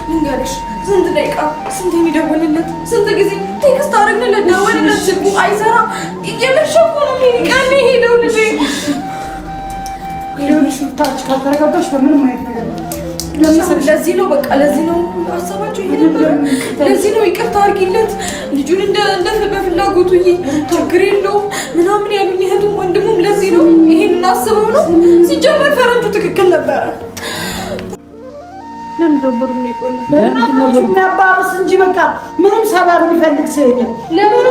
ልንገርሽ፣ ስንት ደቂቃ ስንት የሚደውልለት ስንት ጊዜ ቴክስት አደረግንለት፣ ደወልለት፣ ስልኩ አይሰራም። እየመሸ እኮ ነው ቀን ሄደው ልጄ ሌሎች ታች ካልተረጋጋሽ በምንም አይነት ነገር ለዚህ ነው በቃ ለዚህ ነው ሀሳባቸው ይሄ ነበር። ለዚህ ነው ይቅርታ አድርጊለት ልጁን እንደ በፍላጎቱ ችግር የለውም ምናምን ያሉኝ እህቱም ወንድሙም ለዚህ ነው ይሄንን አስበው ነው። ሲጀመር ፈረንጁ ትክክል ነበረ። ለምን ደብሩ ነው የሚያባብስ እንጂ በቃ ምንም ሰባብ የሚፈልግ ሰው የለም። ለምን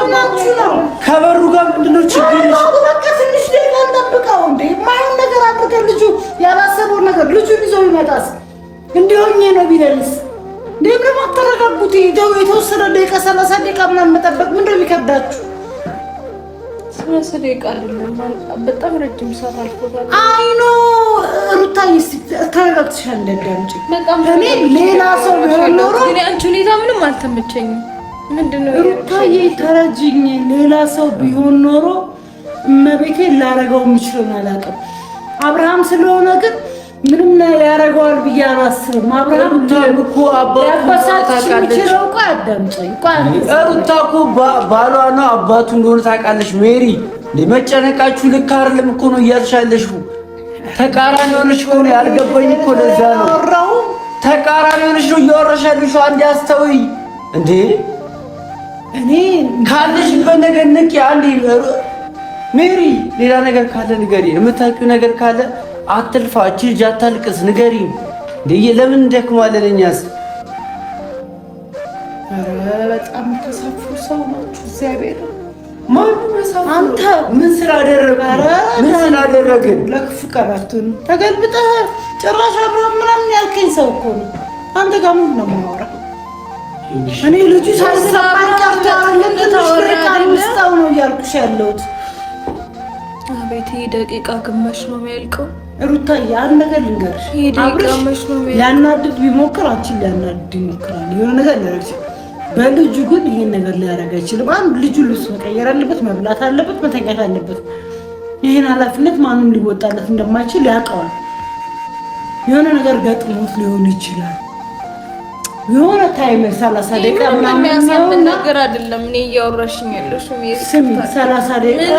ነው ከበሩ ጋር ምንድነው ችግር? በቃ ትንሽ ደቂቃ እንጠብቀው እንዴ። ማይሆን ነገር አድርገን ልጁ ያላሰበው ነገር ልጁን ይዘው ይመጣስ እንዲሆኝ ነው ቢለንስ እንደምን ማተረጋጉት የተወሰነ ደቂቃ 30 ደቂቃ ምናምን መጠበቅ ምንድነው የሚከብዳችሁ? 30 ደቂቃ አይደለም በጣም ረጅም ሰዓት አልፎታል። አይኖ ሩታዬ ተረጋግተሻል እንደዳንቺ እኔ ሌላ ሰው ቢሆን ኖሮ እኔ አንቺ ሁኔታ ምንም አልተመቸኝም። ምንድነው ሩታዬ ተረጅኝ ሌላ ሰው ቢሆን ኖሮ እመቤቴ ላረጋው የምችለው አላውቅም። አብርሃም ስለሆነ ግን ምንም ያረጋዋል ብዬ አላስብም። አብርሃም እኮ አባቱ ታውቃለች። ሩታ እኮ ባሏ ነው አባቱ እንደሆነ ታውቃለች። ሜሪ መጨነቃችሁ ልክ አይደለም እኮ ነው እያልሻለሽ። ተቃራኒ ሆነሽ እኮ ነው ያልገባኝ እኮ ለዛ ነው ተቃራኒ ሆነሽ ነው እያወራሻለሽ። አንዴ አስተውይ እንዴ እኔ ካለሽበት ነገር ንቂ። አንዴ ሜሪ ሌላ ነገር ካለ ንገሪ፣ የምታውቂው ነገር ካለ አትልፋ። እቺ ልጅ አታልቅስ፣ ንገሪ እንዴ ለምን እንደክማለን እኛስ? በጣም ተሳፍሩ ሰው ናችሁ። እግዚአብሔር አንተ ምን ስላደረግን ምን ስላደረግን ለክፉ ቀራቱን ተገልብጠህ ጭራሽ አብረን ምናምን ያልከኝ ሰው እኮ ነው። አንተ ጋር ምን ነው የማወራው? እኔ ልጁ ሳይሰማኝ ቀርቶ ነው እያልኩሽ ያለሁት። አቤት ደቂቃ ግማሽ ነው የሚያልቀው። ሩታዬ አንድ ነገር ልንገርሽ፣ ሊያናድድ ቢሞክር አንቺን ሊያናድድ ይሞክራል። የሆነ ነገር ሊያደርግ በልጁ ግን ይሄን ነገር ሊያደርግ አይችልም። አንድ ልጁ ልብስ መቀየር አለበት፣ መብላት አለበት፣ መተኛት አለበት። ይሄን ኃላፊነት ማንም ሊወጣለት እንደማይችል ያውቀዋል። የሆነ ነገር ገጥሞት ሊሆን ይችላል። የሆነ ታይም 30 ደቂቃ ምናምን የሚያሳምን ነገር አይደለም። እኔ እያወራሽኝ ያለሽ ስሚ 30 ደቂቃ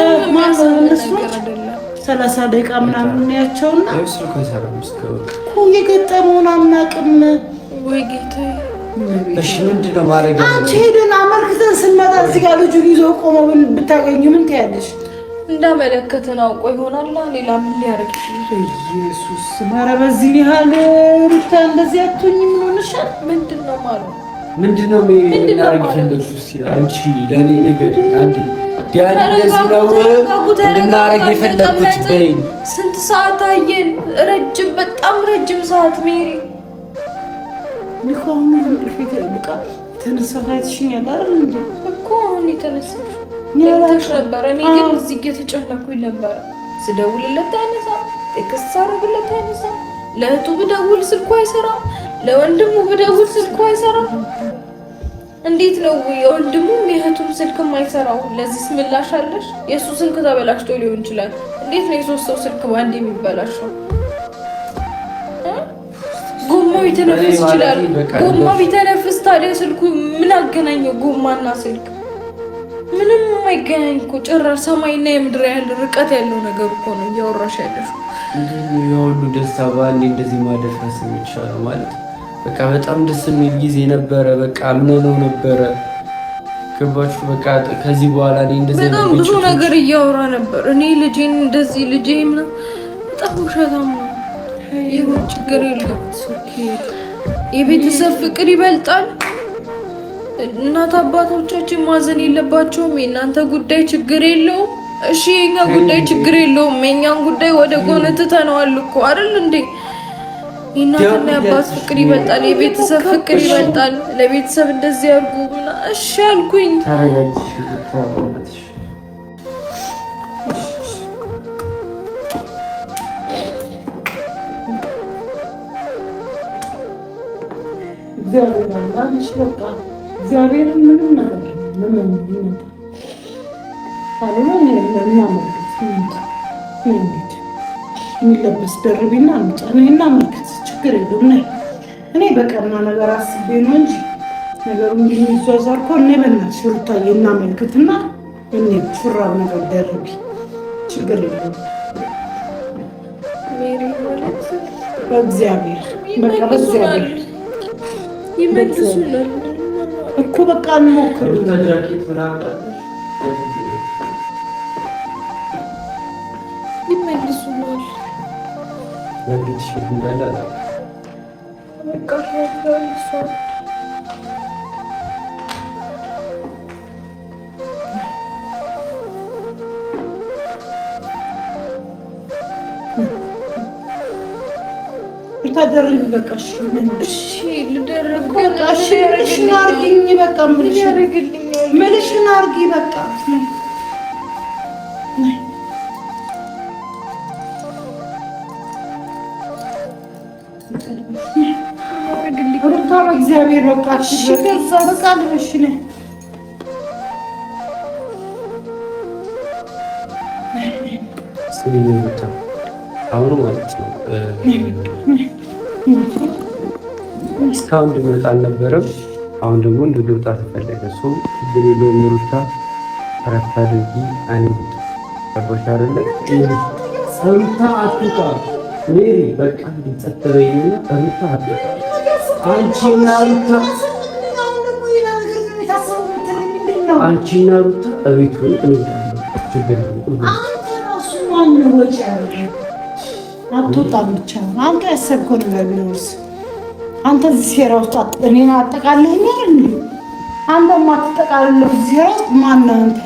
ሰላሳ ደቂቃ ምናምን ያቸውና እኮ የገጠመውን አናውቅም። ወይ ጌታ እሺ ምንድነው ማድረግ? አንቺ ሄደን አመልክተን ስንመጣ እዚህ ጋር ልጁ ይዞ ቆሞ ብታገኙ ምን ትያለሽ? እንዳመለከተን አውቆ ይሆናል። ሌላ ምን ሊያደርግ ይችላል? ኢየሱስ ማረ በዚህ ያህል ሩታ እንደዚህ አትሆኝ። ምን ሆነሻል? ምንድነው ማለት ምንድነው የሚያደርግ ፈለግሽ? አንቺ ለኔ ነገር አንዴ ያን እንደዚህ ነው እንድናረግ የፈለኩት። በይ ስንት ሰዓት አየን? ረጅም በጣም ረጅም ሰዓት ሜሪ ልኮም እንድልፊት ልቃ ተነሳታችኝ ያላል እንዴ እኮ እኔ ተነሳሽ ያላሽ ነበር። እኔ ግን እዚህ እየተጨነኩኝ ነበር። ስደውልለት አይነሳም፣ ቴክስት ሳረግለት አይነሳም። ለእህቱ ብደውል ስልኩ አይሰራም፣ ለወንድሙ ብደውል ስልኩ አይሰራም። እንዴት ነው የወንድሙም የእህቱም ስልክ የማይሰራው? ለዚህ ምላሽ አለሽ? የእሱ ስልክ ተበላሽቶ ሊሆን ይችላል። እንዴት ነው የሶስት ሰው ስልክ በአንድ የሚበላሸው? ጎማው ቢተነፍስ ይችላል። ጎማው ቢተነፍስ ታዲያ ስልኩ ምን አገናኘው? ጎማና ስልክ ምንም የማይገናኝ እኮ ጭራሽ ሰማይና የምድር ያህል ርቀት ያለው ነገር እኮ ነው እያወራሽ ያለሽ። የሁሉ ደስታ በአንዴ እንደዚህ ማደረስ ይችላል ማለት በቃ በጣም ደስ የሚል ጊዜ ነበረ። በቃ አምነነው ነበረ። ገባችሁ? በቃ ከዚህ በኋላ እኔ እንደዚህ በጣም ብዙ ነገር እያወራ ነበር። እኔ ልጄን እንደዚህ ልጄም ነው በጣም ውሸታም ነው። ይሁን ችግር የለም። የቤተሰብ ፍቅር ይበልጣል። እናት አባቶቻችን ማዘን የለባቸውም። የእናንተ ጉዳይ ችግር የለውም። እሺ የኛ ጉዳይ ችግር የለውም። የኛን ጉዳይ ወደ ጎን ትተነዋል እኮ አይደል እንዴ? የእናትና የአባት ፍቅር ይበልጣል። የቤተሰብ ፍቅር ይበልጣል። ለቤተሰብ እንደዚህ ያርጉ ምና እሺ አልኩኝ። እግዚአብሔር ምንም ነገር ምንም የሚለበስ ደርቢና አምጣ እና መልከት ችግር የለውም። እኔ በቀና ነገር አስቤ ነው እንጂ ነገሩ እንደሚዟዟር እኮ እኔ በእናትሽ ሩታዬ እናመልክትና እኔ ሹራብ ነገር ደርቢ ችግር የለውም። በእግዚአብሔር በቃ በእግዚአብሔር ይመልሱናል እኮ በቃ እንሞክር። ይመልሱናል ታደርግ በቃ እሺ ልደረግ በቃ እሺ ምልሽን አርጊኝ በቃ ምልሽን አርጊ በቃ ሩታ በእግዚአብሔር በቃ እሺ በቃ ልሽ ነኝ አሁን ማለት ነው እስካሁን እንድንወጣ አልነበረም። አሁን ደግሞ እንድንወጣ ተፈለገ። እሱ ችግር የለውም ሩታ አረፍት አድርጊ ቦሻ አይደለ ሩታ አትውጣ ሜሪ በቃ እንዲጸጥበይና ሩታ አትውጣ አንቺና ሩታ እቤት ሆይ ችግር አትወጣም ብቻ አንተ ያሰብከው ነገር ቢኖርስ አንተ እዚህ ሴራ ውስጥ እኔን አጠቃለኸኝ እንዴ? አንተ ማትጠቃለለው እዚህ ሴራ ውስጥ ማነው አንተ?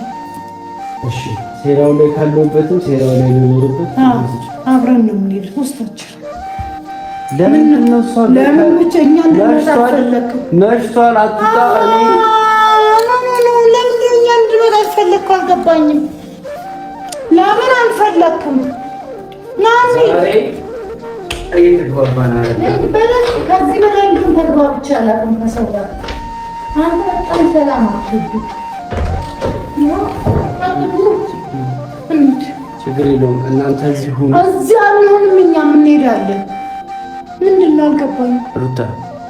እሺ ሴራው ላይ ካለሁበትም ሴራው ላይ ልኖርበት አብረን ነው የምንሄድ ውስጣችን። ለምን ነው እሷ ለምን ብቸኛ እንደፈለክ መሽቷል አትጣ እኔ ለምን እኛ እንድንወጣ አልፈለግኩም አልገባኝም። ለምን አልፈለግኩም? ናኒ ከዚህ በላይ ግን ተግባብቼ አላውቅም ከሰው ጋር። አንተ በጣም ሰላም አትወድም። ችግር የለውም እናንተ እዚህ ሁኑ። እዚህ አልሆንም እኛም እንሄዳለን። ምንድን ነው አልገባኝም።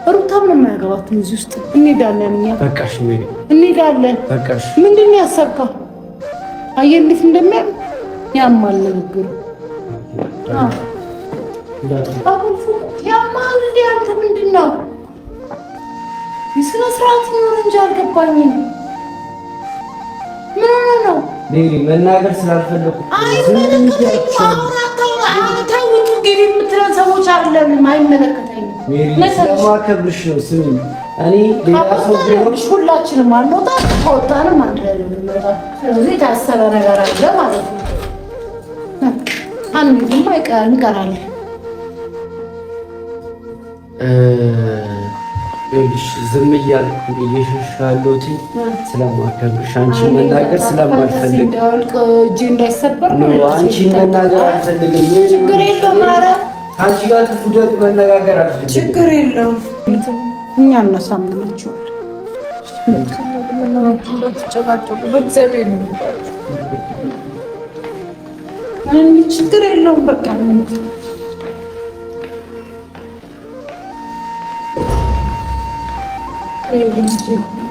ሩታ ምንም አያገባትም እዚህ ውስጥ እንሄዳለን። እኛ በቃሽ እንሄዳለን። በቃሽ ምንድን ነው ያሰብከው? አየህ እንዴት እንደሚያም ያማል ንግግሩ ያማል እንዴ አንተ ምንድን ነው የስነ ስርዓት ይኖር እንጂ አልገባኝም። ምን ሆነ ነው ሜሪ መናገር ስላልፈለኩ የምትለን ሰዎች አይደለንም። አይመለከተኝም። ስለማከብርሽ ነው። ስሚ እኔ ሌላ ሰው ቢሆን ሁላችንም አንወጣ ከወጣንም አንድ ላይ ነው የምንወጣው። ስለዚህ የታሰበ ነገር አለ ማለት ነው። አንድም እንቀራለን። ዝም እያልኩ እየሸሻለሁት ስለማከብርሽ አንቺን መናገር ስለማልፈልግ እጄ እንዳይሰበር ነው። አንቺን መናገር አልፈልግም። ችግር የለውም። ኧረ አንቺ ጋር ክፉ ደግ መነጋገር አልፈልግም። ችግር የለውም። እኛ እናሳምናቸዋለን። ችግር የለውም። በቃ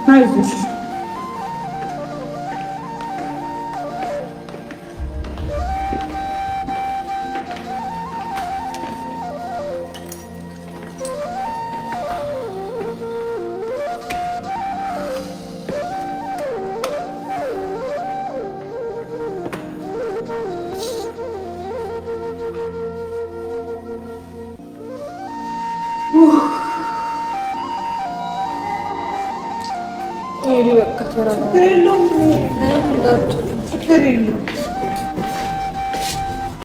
አይዞሽ ችግር የለውም።